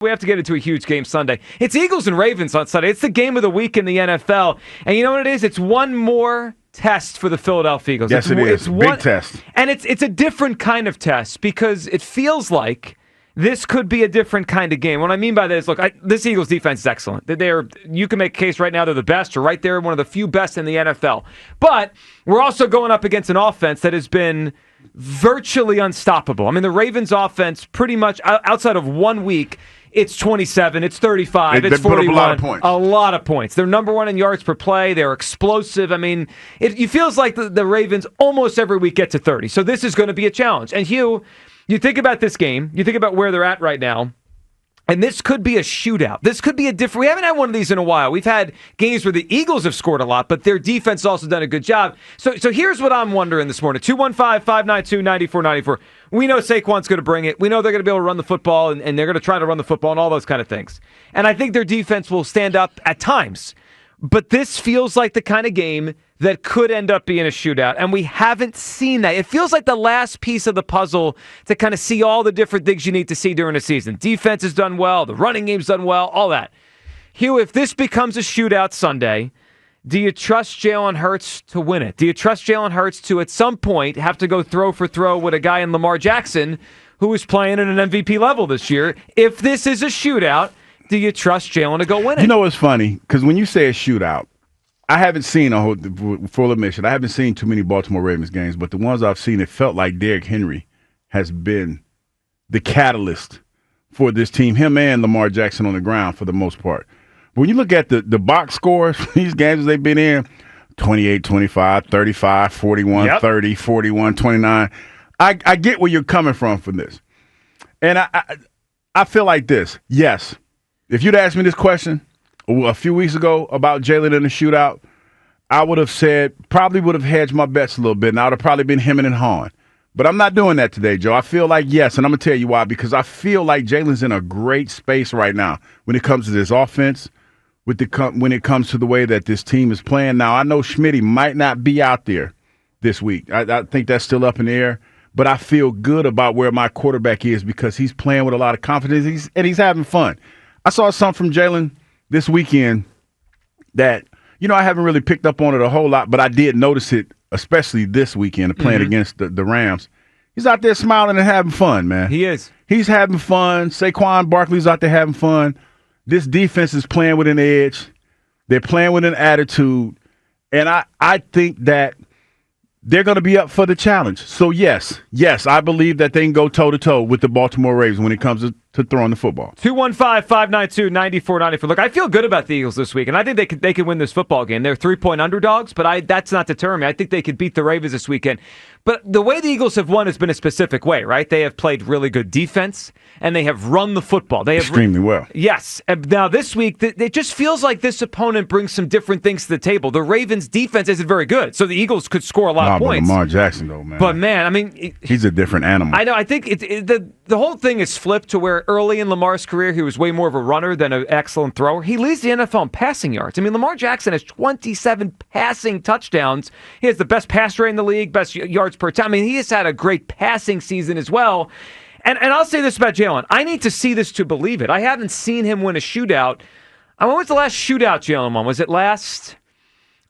We have to get into a huge game Sunday. It's Eagles and Ravens on Sunday. It's the game of the week in the NFL. And you know what it is? It's one more test for the Philadelphia Eagles. Yes, it is. Big test. And it's a different kind of test because it feels like this could be a different kind of game. What I mean by this, look, this Eagles defense is excellent. You can make a case right now they're the best or right there, one of the few best in the NFL. But we're also going up against an offense that has been virtually unstoppable. I mean, the Ravens offense pretty much, outside of 1 week, it's 27, it's 35, it's 41. Put up a lot of points. A lot of points. They're number one in yards per play. They're explosive. I mean, it feels like the Ravens almost every week get to 30. So this is going to be a challenge. And Hugh, you think about this game, you think about where they're at right now, and this could be a shootout. This could be a different. We haven't had one of these in a while. We've had games where the Eagles have scored a lot, but their defense has also done a good job. So here's what I'm wondering this morning. 215-592-9494. We know Saquon's going to bring it. We know they're going to be able to run the football, and they're going to try to run the football and all those kind of things. And I think their defense will stand up at times. But this feels like the kind of game that could end up being a shootout, and we haven't seen that. It feels like the last piece of the puzzle to kind of see all the different things you need to see during a season. Defense has done well, the running game's done well, all that. Hugh, if this becomes a shootout Sunday, do you trust Jalen Hurts to win it? Do you trust Jalen Hurts to, at some point, have to go throw for throw with a guy in Lamar Jackson who is playing at an MVP level this year? If this is a shootout, do you trust Jalen to go win it? You know what's funny? Because when you say a shootout, I haven't seen full admission, I haven't seen too many Baltimore Ravens games, but the ones I've seen, it felt like Derrick Henry has been the catalyst for this team, him and Lamar Jackson on the ground for the most part. But when you look at the box scores, these games they've been in, 28, 25, 35, 41, 30, 41, 29, I get where you're coming from this. And I feel like this. Yes, if you'd asked me this question a few weeks ago about Jalen in the shootout, I would have said, probably would have hedged my bets a little bit, and I would have probably been hemming and hawing. But I'm not doing that today, Joe. I feel like yes, and I'm going to tell you why, because I feel like Jalen's in a great space right now when it comes to this offense, when it comes to the way that this team is playing. Now, I know Schmitty might not be out there this week. I think that's still up in the air, but I feel good about where my quarterback is because he's playing with a lot of confidence, and he's having fun. I saw something from Jalen this weekend that, I haven't really picked up on it a whole lot, but I did notice it, especially this weekend, playing against the Rams. He's out there smiling and having fun, man. He is. He's having fun. Saquon Barkley's out there having fun. This defense is playing with an edge. They're playing with an attitude. And I think that they're going to be up for the challenge. So, yes, I believe that they can go toe-to-toe with the Baltimore Ravens when it comes to throwing the football. 215-592-9494. Look, I feel good about the Eagles this week, and I think they could win this football game. They're 3-point underdogs, but that's not deterring me. I think they could beat the Ravens this weekend. But the way the Eagles have won has been a specific way, right? They have played really good defense, and they have run the football. They have extremely well. Yes. Now, this week, it just feels like this opponent brings some different things to the table. The Ravens' defense isn't very good, so the Eagles could score a lot of points. But Lamar Jackson, though, man. But, man, I mean, he's a different animal. I know. I think the whole thing is flipped to where early in Lamar's career, he was way more of a runner than an excellent thrower. He leads the NFL in passing yards. I mean, Lamar Jackson has 27 passing touchdowns. He has the best pass rate in the league, best yards per time. I mean, he has had a great passing season as well. And I'll say this about Jalen. I need to see this to believe it. I haven't seen him win a shootout. When was the last shootout Jalen won? Was it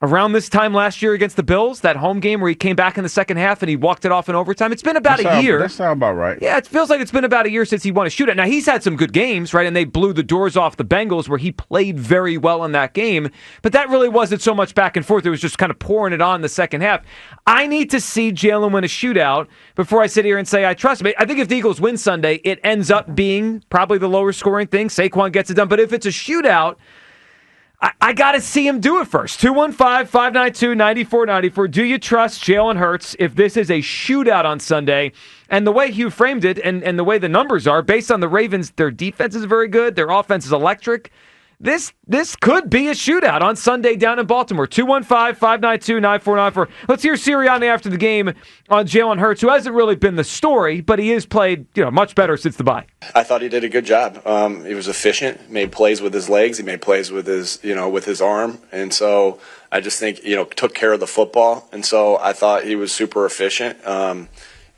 around this time last year against the Bills, that home game where he came back in the second half and he walked it off in overtime? It's been about a year. That sounds about right. Yeah, it feels like it's been about a year since he won a shootout. Now, he's had some good games, right? And they blew the doors off the Bengals where he played very well in that game. But that really wasn't so much back and forth. It was just kind of pouring it on in the second half. I need to see Jalen win a shootout before I sit here and say I trust him. I think if the Eagles win Sunday, it ends up being probably the lower scoring thing. Saquon gets it done. But if it's a shootout, I got to see him do it first. 215-592-9494. Do you trust Jalen Hurts if this is a shootout on Sunday? And the way Hugh framed it and the way the numbers are, based on the Ravens, their defense is very good. Their offense is electric. This could be a shootout on Sunday down in Baltimore. 215-592-9494. Let's hear Sirianni after the game on Jalen Hurts, who hasn't really been the story, but he has played much better since the bye. I thought he did a good job. He was efficient, made plays with his legs, he made plays with his arm, and so I just think took care of the football, and so I thought he was super efficient.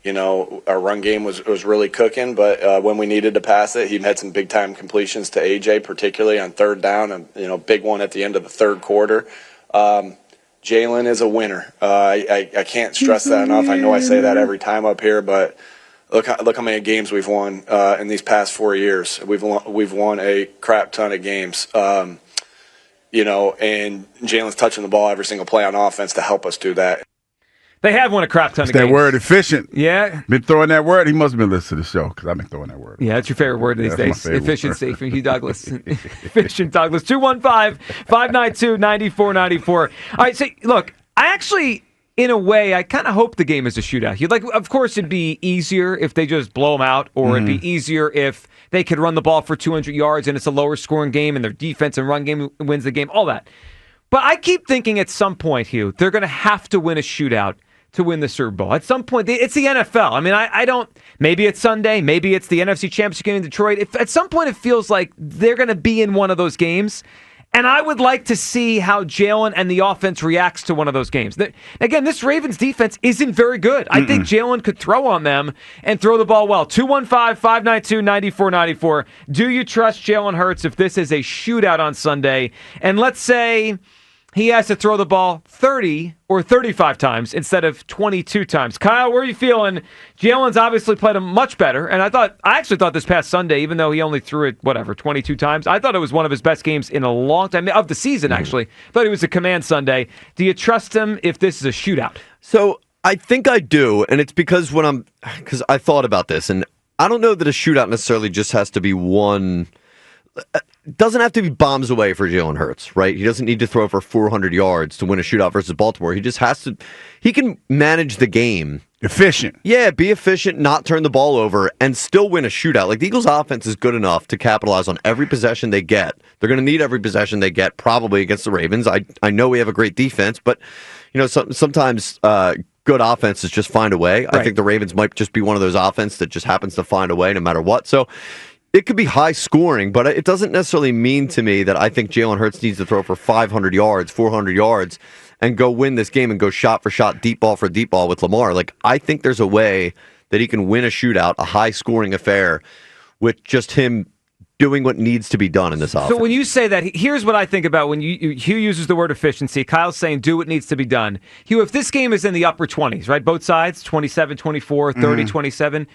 Our run game was really cooking, but when we needed to pass it, he had some big time completions to AJ, particularly on third down, and big one at the end of the third quarter. Jalen is a winner. I can't stress that enough. I know I say that every time up here, but look how many games we've won in these past 4 years. We've won a crap ton of games. And Jalen's touching the ball every single play on offense to help us do that. They have won a crap ton of games. That word efficient. Yeah. Been throwing that word. He must have been listening to the show because I've been throwing that word. Yeah, that's your favorite word these days. Efficiency from Hugh Douglas. Efficient Douglas. 215-592-9494. All right, so look, I actually, in a way, I kind of hope the game is a shootout. Of course, it'd be easier if they just blow them out, or it'd be easier if they could run the ball for 200 yards and it's a lower scoring game and their defense and run game wins the game, all that. But I keep thinking at some point, Hugh, they're going to have to win a shootout to win the Super Bowl. At some point, it's the NFL. I mean, I don't, maybe it's Sunday, maybe it's the NFC Championship game in Detroit. At some point, it feels like they're going to be in one of those games. And I would like to see how Jalen and the offense reacts to one of those games. Again, this Ravens defense isn't very good. I think Jalen could throw on them and throw the ball well. 215-592-9494. Do you trust Jalen Hurts if this is a shootout on Sunday? And let's say he has to throw the ball 30 or 35 times instead of 22 times. Kyle, where are you feeling? Jalen's obviously played him much better, and I actually thought this past Sunday, even though he only threw it, 22 times, I thought it was one of his best games in a long time, of the season, actually. I thought it was a command Sunday. Do you trust him if this is a shootout? So I think I do, and it's because I thought about this, and I don't know that a shootout necessarily just has to be one. Doesn't have to be bombs away for Jalen Hurts, right? He doesn't need to throw for 400 yards to win a shootout versus Baltimore. He just has to. He can manage the game. Efficient. Yeah, be efficient, not turn the ball over, and still win a shootout. Like, the Eagles' offense is good enough to capitalize on every possession they get. They're going to need every possession they get, probably against the Ravens. I know we have a great defense, but sometimes good offenses just find a way. Right. I think the Ravens might just be one of those offenses that just happens to find a way no matter what. So it could be high scoring, but it doesn't necessarily mean to me that I think Jalen Hurts needs to throw for 500 yards, 400 yards, and go win this game and go shot for shot, deep ball for deep ball with Lamar. Like, I think there's a way that he can win a shootout, a high scoring affair, with just him doing what needs to be done in this offense. So when you say that, here's what I think about when Hugh uses the word efficiency. Kyle's saying do what needs to be done. Hugh, if this game is in the upper 20s, right, both sides, 27, 24, 30, 27,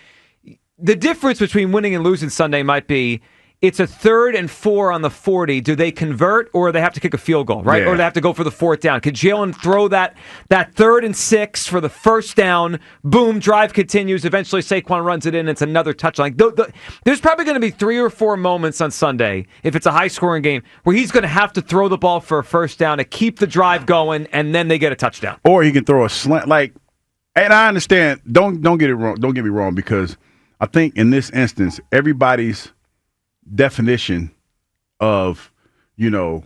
the difference between winning and losing Sunday might be it's a 3rd and 4 on the 40. Do they convert, or they have to kick a field goal, right? Yeah. Or they have to go for the 4th down? Could Jalen throw that 3rd and 6 for the first down? Boom, drive continues. Eventually Saquon runs it in. It's another touchdown. There's probably going to be 3 or 4 moments on Sunday, if it's a high-scoring game, where he's going to have to throw the ball for a first down to keep the drive going, and then they get a touchdown. Or he can throw a slant. And I understand. Don't get it wrong. Don't get me wrong, because I think in this instance, everybody's definition of, what you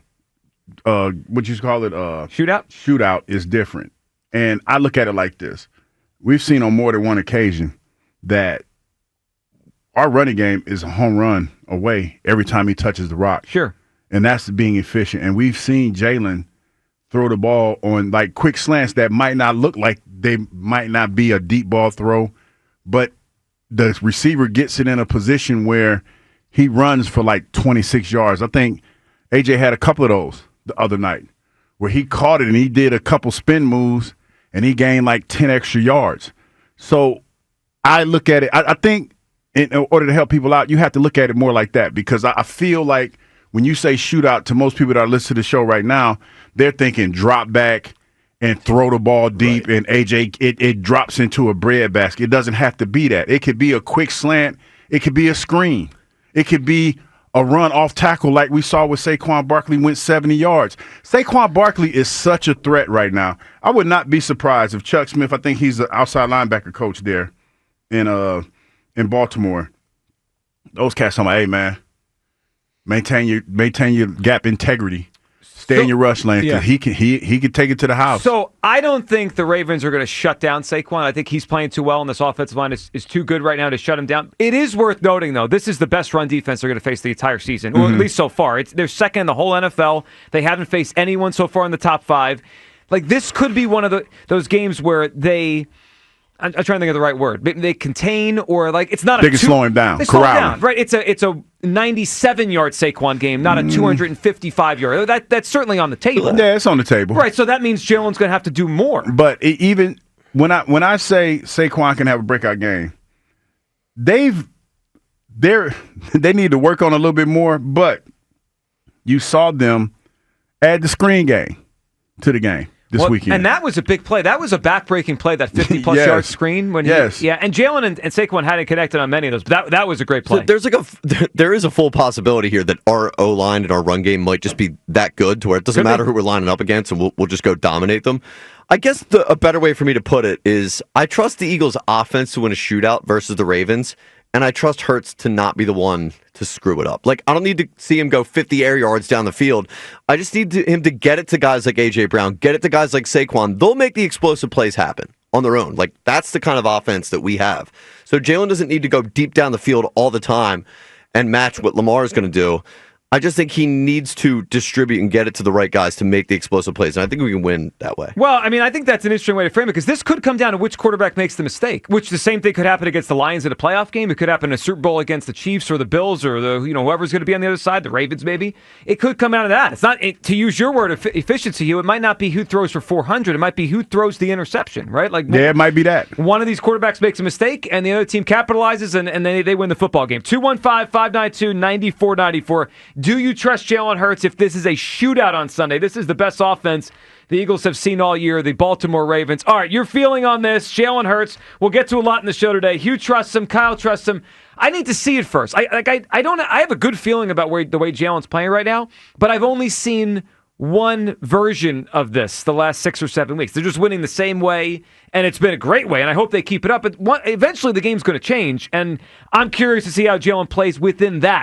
call it, shootout is different. And I look at it like this. We've seen on more than one occasion that our running game is a home run away every time he touches the rock. Sure. And that's being efficient. And we've seen Jalen throw the ball on quick slants that might not look like they might not be a deep ball throw, but the receiver gets it in a position where he runs for 26 yards. I think AJ had a couple of those the other night where he caught it and he did a couple spin moves and he gained 10 extra yards. So I look at it, I think in order to help people out, you have to look at it more like that, because I feel like when you say shootout, to most people that are listening to the show right now, they're thinking drop back and throw the ball deep, right, and AJ, it drops into a breadbasket. It doesn't have to be that. It could be a quick slant. It could be a screen. It could be a run off tackle like we saw with Saquon Barkley went 70 yards. Saquon Barkley is such a threat right now. I would not be surprised if Chuck Smith, I think he's the outside linebacker coach there in Baltimore. Those cats talking about, hey, man, maintain your gap integrity. Stay in your rush lane, because he can take it to the house. So I don't think the Ravens are going to shut down Saquon. I think he's playing too well, and this offensive line is too good right now to shut him down. It is worth noting, though, this is the best run defense they're going to face the entire season, or at least so far. They're second in the whole NFL. They haven't faced anyone so far in the top 5. This could be one of those games where they I'm trying to think of the right word. They contain or like it's not. They can slow him down. They slow him down, right? It's a 97-yard Saquon game, not a 255-yard. That's certainly on the table. Yeah, it's on the table. Right. So that means Jalen's going to have to do more. But even when I say Saquon can have a breakout game, they need to work on a little bit more. But you saw them add the screen game to the game this weekend. And that was a big play. That was a back-breaking play, that 50-plus Yes. yard screen. And Jalen and Saquon hadn't connected on many of those, but that was a great play. So there is a full possibility here that our O-line and our run game might just be that good to where it doesn't matter who we're lining up against, and we'll just go dominate them. I guess a better way for me to put it is I trust the Eagles' offense to win a shootout versus the Ravens, and I trust Hurts to not be the one to screw it up. Like, I don't need to see him go 50 air yards down the field. I just need him to get it to guys like A.J. Brown, get it to guys like Saquon. They'll make the explosive plays happen on their own. Like, that's the kind of offense that we have. So Jalen doesn't need to go deep down the field all the time and match what Lamar is going to do. I just think he needs to distribute and get it to the right guys to make the explosive plays, and I think we can win that way. Well, I mean, I think that's an interesting way to frame it, because this could come down to which quarterback makes the mistake, which the same thing could happen against the Lions in a playoff game. It could happen in a Super Bowl against the Chiefs or the Bills or whoever's going to be on the other side, the Ravens maybe. It could come out of that. It's not, to use your word, efficiency, Hugh, it might not be who throws for 400. It might be who throws the interception, right? Like, yeah, it might be that. One of these quarterbacks makes a mistake, and the other team capitalizes, and they win the football game. 215-592-9494. Do you trust Jalen Hurts if this is a shootout on Sunday? This is the best offense the Eagles have seen all year, the Baltimore Ravens. All right, your feeling on this, Jalen Hurts. We'll get to a lot in the show today. Hugh trusts him. Kyle trusts him. I need to see it first. I have a good feeling about the way Jalen's playing right now, but I've only seen one version of this the last 6 or 7 weeks. They're just winning the same way, and it's been a great way, and I hope they keep it up. But eventually the game's going to change, and I'm curious to see how Jalen plays within that.